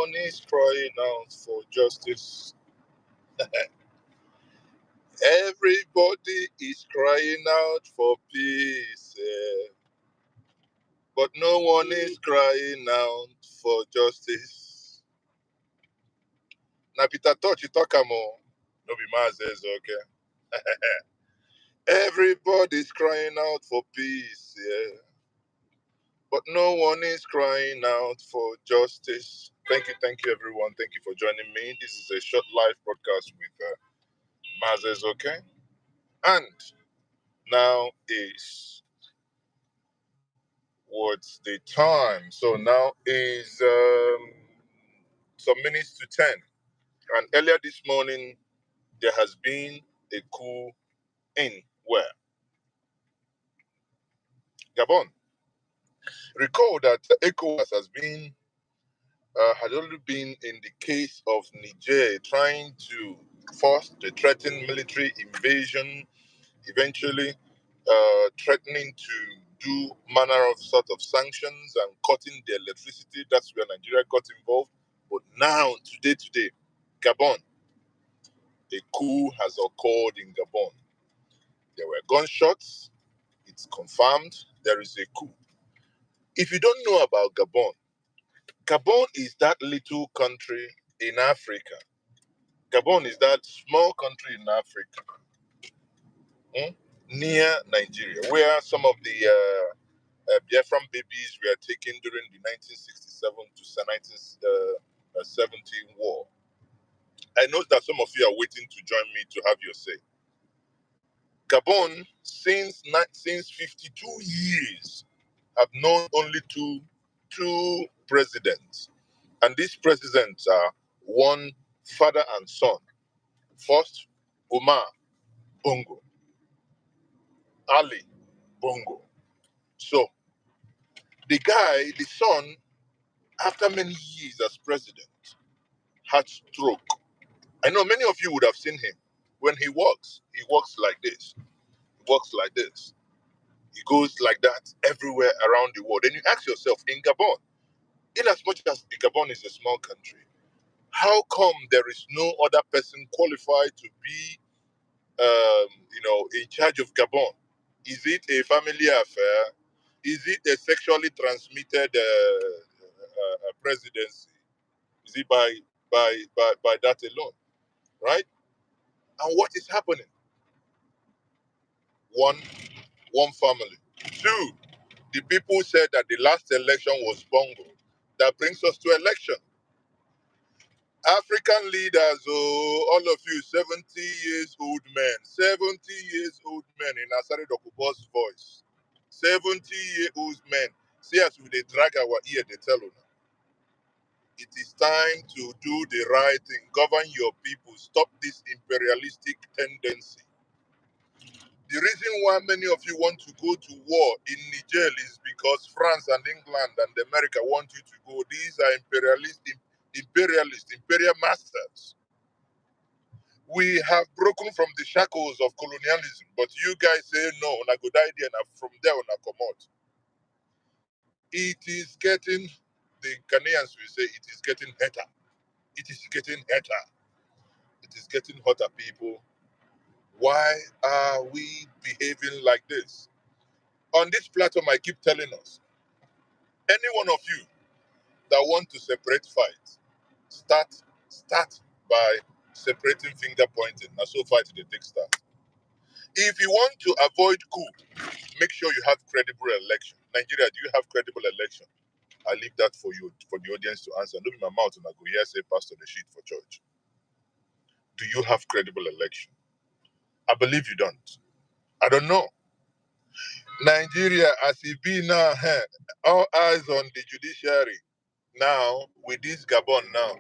one is crying out for justice. Everybody is crying out for peace. But no one is crying out for justice. Now, Peter Touch, you talk more. No be mazes, okay? Everybody's crying out for peace, yeah. But no one is crying out for justice. Thank you, everyone. Thank you for joining me. This is a short live broadcast with mazes, okay? And now is what's the time? So now is some minutes to 10. And earlier this morning, there has been a coup in where? Gabon. Recall that ECOWAS had only been in the case of Niger trying to force the threatened military invasion, eventually threatening to do manner of sort of sanctions and cutting the electricity. That's where Nigeria got involved. But now, today, Gabon, a coup has occurred in Gabon. There were gunshots. It's confirmed there is a coup. If you don't know about Gabon, Gabon is that little country in Africa. Gabon is that small country in Africa, near Nigeria, where some of the Biafran babies were taken during the 1967 to 1970 war. I know that some of you are waiting to join me to have your say. Gabon, since 52 years, have known only two presidents. And these presidents are one father and son. First, Omar Bongo, Ali Bongo. So, the guy, the son, after many years as president, had stroke. I know many of you would have seen him. When he walks like this. He walks like this. He goes like that everywhere around the world. And you ask yourself, in Gabon, in as much as Gabon is a small country, how come there is no other person qualified to be, in charge of Gabon? Is it a family affair? Is it a sexually transmitted presidency? Is it by that alone, right? And what is happening? One family. Two, the people said that the last election was bungled. That brings us to election. African leaders, all of you, 70 years old men, 70 years old men in Asari Dokubo's voice. 70-year-old men. See as we they drag our ear, they tell us. It is time to do the right thing. Govern your people. Stop this imperialistic tendency. The reason why many of you want to go to war in Niger is because France and England and America want you to go. These are imperial masters. We have broken from the shackles of colonialism, but you guys say no, na go die there, na from there on a come out. It is getting, the Ghanaians will say, it is getting hotter. It is getting hotter. It is getting hotter, people. Why are we behaving like this? On this platform, I keep telling us, any one of you that want to separate fight, start by separating finger pointing. Now, so fight the take start. If you want to avoid coup, make sure you have credible election. Nigeria, do you have credible election? I leave that for you, for the audience to answer. Look in my mouth and I go, yes, say, Pastor, the sheet for church. Do you have credible election? I believe you don't. I don't know. Nigeria, as it be now, all eyes on the judiciary. Now, with this Gabon now,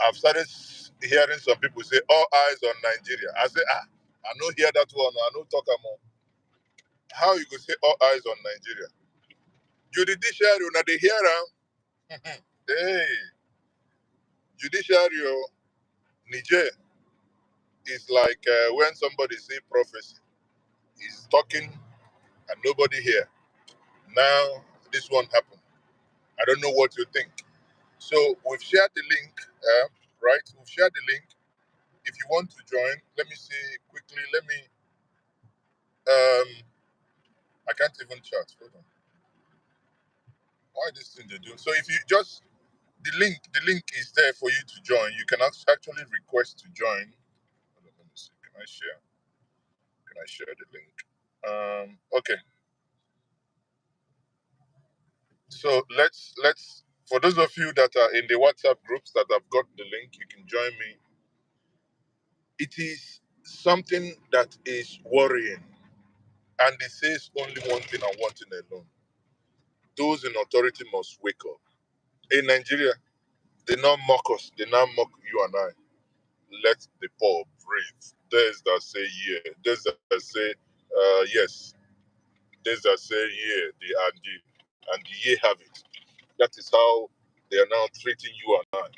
I've started hearing some people say, all eyes on Nigeria. I say, I don't hear that one. I don't talk about. How you go say all eyes on Nigeria? Judiciary, una they hear am. Hey, judiciary, Niger is like when somebody say prophecy. He's talking and nobody hear. Now, this one happened. I don't know what you think. So we've shared the link, right? We've shared the link. If you want to join, let me see quickly. I can't even chat. Hold on. Why this thing they do? So if you just the link is there for you to join. You can actually request to join. Hold on, let me see. Can I share? Can I share the link? Okay. So let's for those of you that are in the WhatsApp groups that have got the link, you can join me. It is something that is worrying, and it says only one thing and one thing alone. Those in authority must wake up. In Nigeria, they not mock us, they not mock you and I. Let the poor breathe. There's that say yeah. There's that say yes. There's that say yeah. The yeah have it. That is how they are now treating you and I.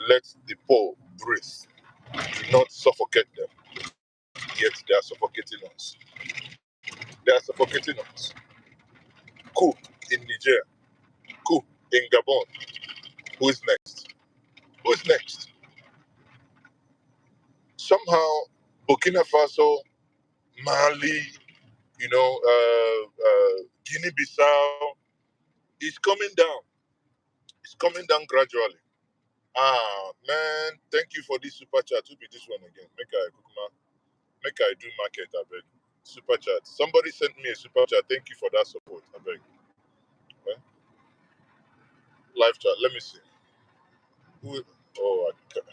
Let the poor breathe. Do not suffocate them. Yet they are suffocating us. They are suffocating us. Coup in Niger. Coup in Gabon. Who is next? Who is next? Somehow, Burkina Faso, Mali, Guinea-Bissau is coming down. It's coming down gradually. Ah, man, thank you for this super chat. Who be this one again? Make I do market, I beg. Super chat. Somebody sent me a super chat. Thank you for that support, I beg. Eh? Live chat. Let me see. Who? Oh, can I?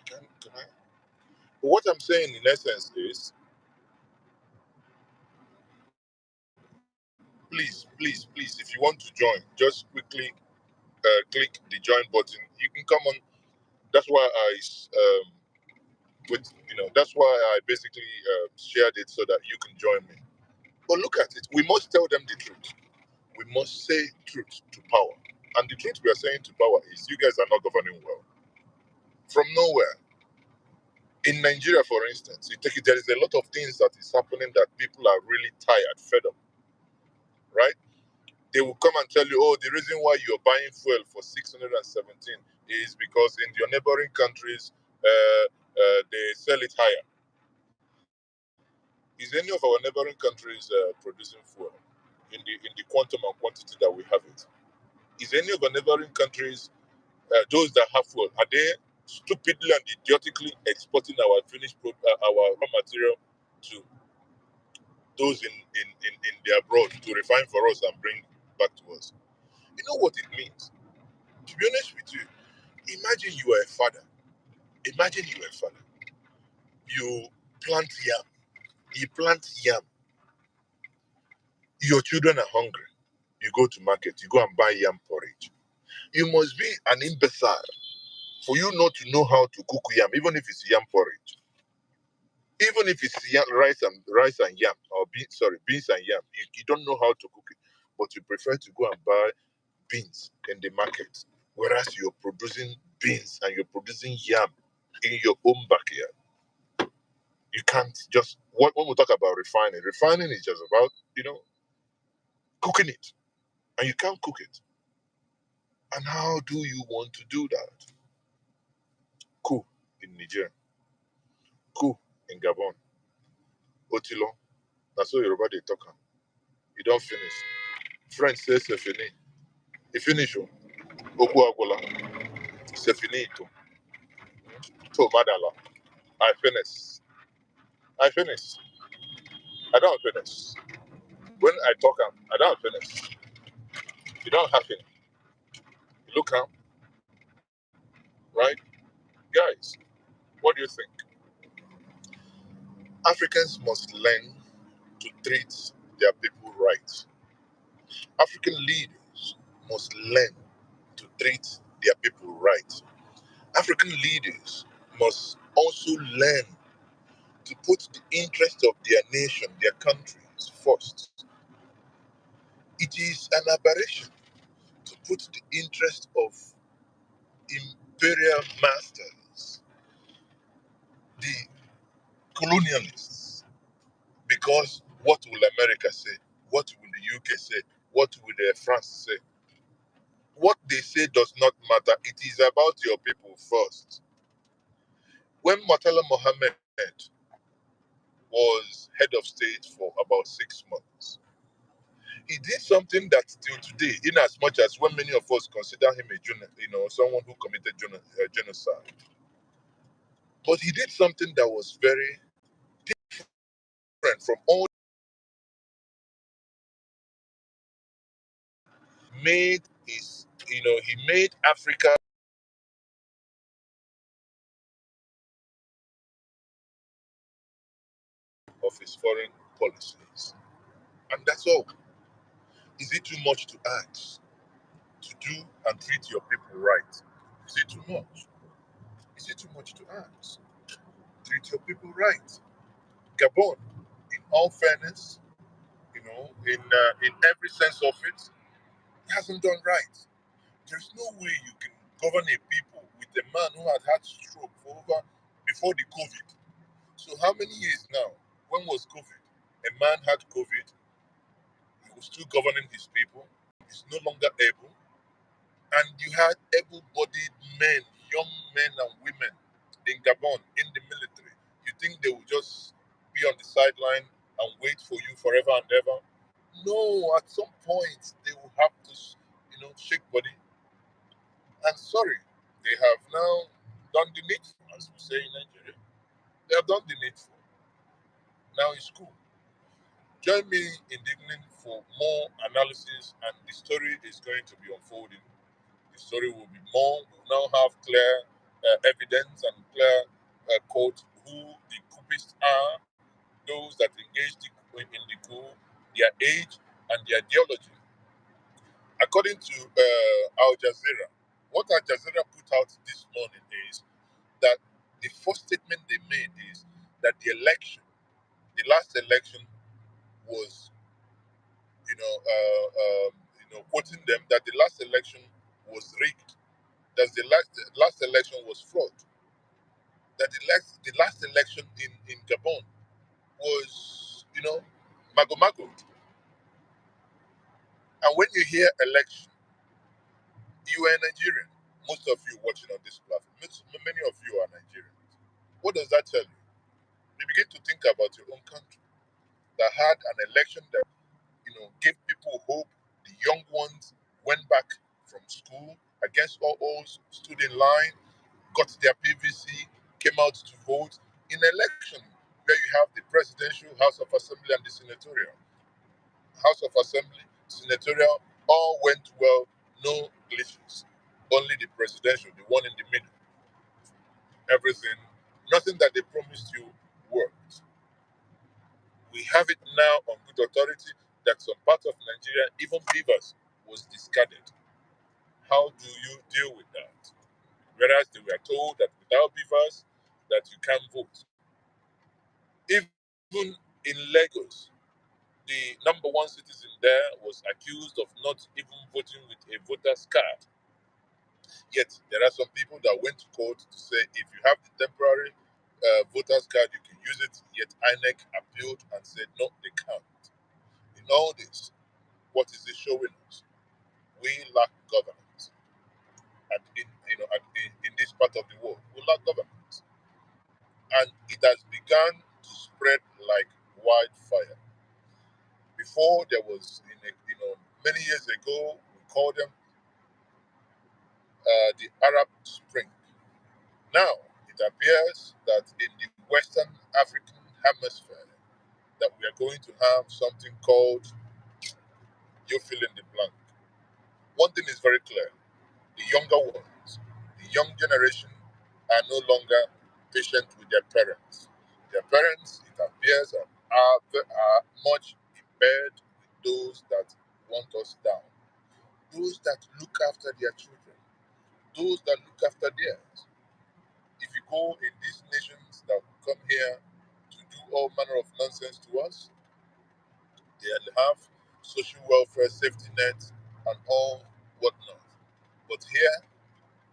But what I'm saying in essence is, please, if you want to join, just quickly click the join button. You can come on. That's why that's why I basically shared it so that you can join me. But look at it. We must tell them the truth. We must say truth to power. And the truth we are saying to power is you guys are not governing well. From nowhere. In Nigeria, for instance, there is a lot of things that is happening that people are really tired, fed up, right? They will come and tell you, oh, the reason why you're buying fuel for 617 is because in your neighboring countries, they sell it higher. Is any of our neighboring countries producing fuel in the quantum and quantity that we have it? Is any of our neighboring countries, those that have fuel, are they stupidly and idiotically exporting our our raw material to those in the abroad to refine for us and bring back to us? You know what it means? To be honest with you, imagine you are a father. Imagine you are a father. You plant yam. You plant yam. Your children are hungry. You go to market. You go and buy yam porridge. You must be an imbecile for you not to know how to cook yam, even if it's yam porridge. Even if it's rice and yam, or beans and yam, you don't know how to cook it, but you prefer to go and buy beans in the market, whereas you're producing beans and you're producing yam in your own backyard. You can't just when we talk about refining is just about cooking it, and you can't cook it. And how do you want to do that? Coup in Niger, coup in Gabon, Otilo. That's what Yoruba they talk. You don't finish. French says c'est fini. You finish. Oku Agola. C'est finito. To Madala. I finish. I finish. I don't finish. When I talk, I don't finish. You don't have it. Look out, right? Guys, what do you think? Africans must learn to treat their people right. African leaders must learn to treat their people right. African leaders must also learn to put the interest of their nation, their countries first. It is an aberration to put the interest of imperial masters, the colonialists, because what will America say? What will the UK say? What will France say? What they say does not matter. It is about your people first. When Murtala Mohammed was head of state for about 6 months, he did something that till today, in as much as when many of us consider him someone who committed genocide, but he did something that was very different from all. Made his, he made Africa of his foreign policies, and that's all. Is it too much to ask to do and treat your people right? Is it too much? Is it too much to ask? Treat your people right. Gabon, in all fairness, in every sense of it, hasn't done right. There's no way you can govern a people with a man who had stroke before the COVID. So how many years now? When was COVID? A man had COVID. He was still governing his people. He's no longer able. And you had able-bodied men, young men and women in Gabon, in the military. You think they will just be on the sideline and wait for you forever and ever? No, at some point they will have to, shake body. And sorry, they have now done the needful, as we say in Nigeria. They have done the needful. Now it's cool. Join me in the evening for more analysis, and the story is going to be unfolding. The story will be more. We will now have clear evidence and clear quote who the coupists are, those that engaged in the coup, their age, and their ideology. According to Al Jazeera, what Al Jazeera put out this morning is that the first statement they made is that the last election was, quoting them, that the last election was rigged, that the last election was fraud, that the last election in Gabon was, mago mago. And when you hear election, you are Nigerian. Most of you watching on this platform, many of you are Nigerians. What does that tell you? You begin to think about your own country that had an election that gave people hope. The young ones went back from school against all odds, stood in line, got their PVC, came out to vote in election where you have the presidential, House of Assembly, and the senatorial. House of Assembly, senatorial, all went well, no glitches. Only the presidential, the one in the middle, everything, nothing that they promised you worked. We have it now on good authority that some parts of Nigeria, even Rivers, was discarded. How do you deal with that? Whereas they were told that without beavers, that you can't vote. Even in Lagos, the number one citizen there was accused of not even voting with a voter's card. Yet there are some people that went to court to say if you have the temporary voter's card, you can use it. Yet INEC appealed and said no, they can't. In all this, what is it showing us? We lack governance. And in this part of the world, we lack governance. And it has begun to spread like wildfire. Before there was, many years ago, we called them the Arab Spring. Now, it appears that in the Western African hemisphere, that we are going to have something called you fill in the blank. One thing is very clear: the younger ones, the young generation, are no longer patient with their parents. Their parents, it appears, are much impaired with those that want us down, those that look after their children, those that look after theirs. If you go in these nations that come here to do all manner of nonsense to us, they'll have social welfare, safety nets, and all whatnot. But here,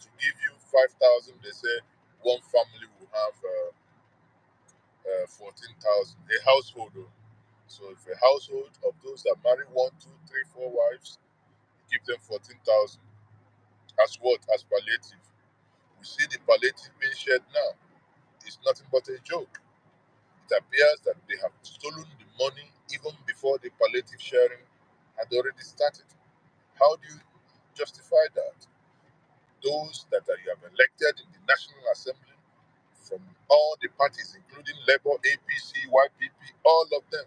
to give you 5,000, they say one family will have 14,000. A household, oh. So if a household of those that marry one, two, three, four wives, you give them 14,000. As what? As palliative. We see the palliative being shared now. It's nothing but a joke. It appears that they have stolen the money even before the palliative sharing had already started. How do you justify that? Those that you have elected in the National Assembly from all the parties, including Labour, APC, YPP, all of them,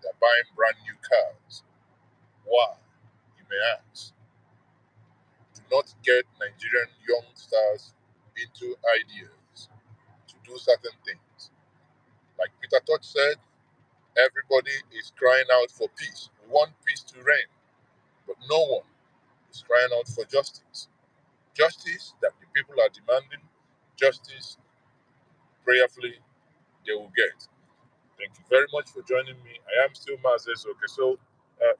they're buying brand new cars. Why? You may ask. Do not get Nigerian youngsters into ideas to do certain things. Like Peter Todd said, everybody is crying out for peace. We want peace to reign, but no one is crying out for justice. Justice that the people are demanding, justice prayerfully they will get. Thank you very much for joining me. I am still Mazes. Okay, so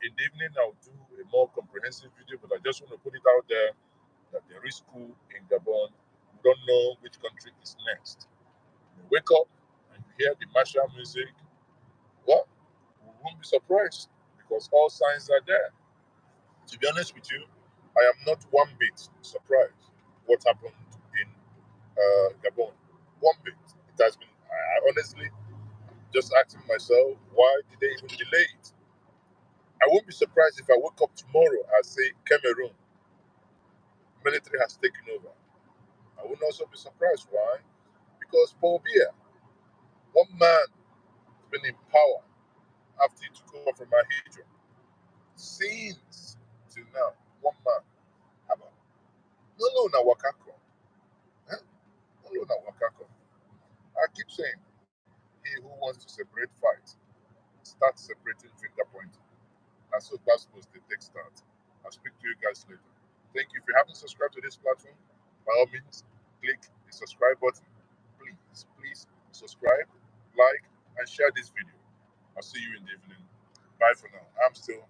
in the evening I'll do a more comprehensive video, but I just want to put it out there that there is coup in Gabon. We don't know which country is next. You wake up and you hear the martial music. Well, we won't be surprised because all signs are there. To be honest with you, I am not one bit surprised what happened in Gabon. One bit. It has been, I honestly just asking myself, why did they even delay it? I won't be surprised if I wake up tomorrow and say Cameroon, military has taken over. I would also be surprised. Why? Because Paul Biya, one man, has been in power after he took over from Niger. Since till now, one man. Aba. No, na Wakako. Eh? No, na Wakako. I keep saying, he who wants to separate fight, start separating finger pointing. And so that's supposed to take start. I'll speak to you guys later. Thank you. If you haven't subscribed to this platform, by all means, click the subscribe button. Please subscribe, like, and share this video. I'll see you in the evening. Bye for now. I'm still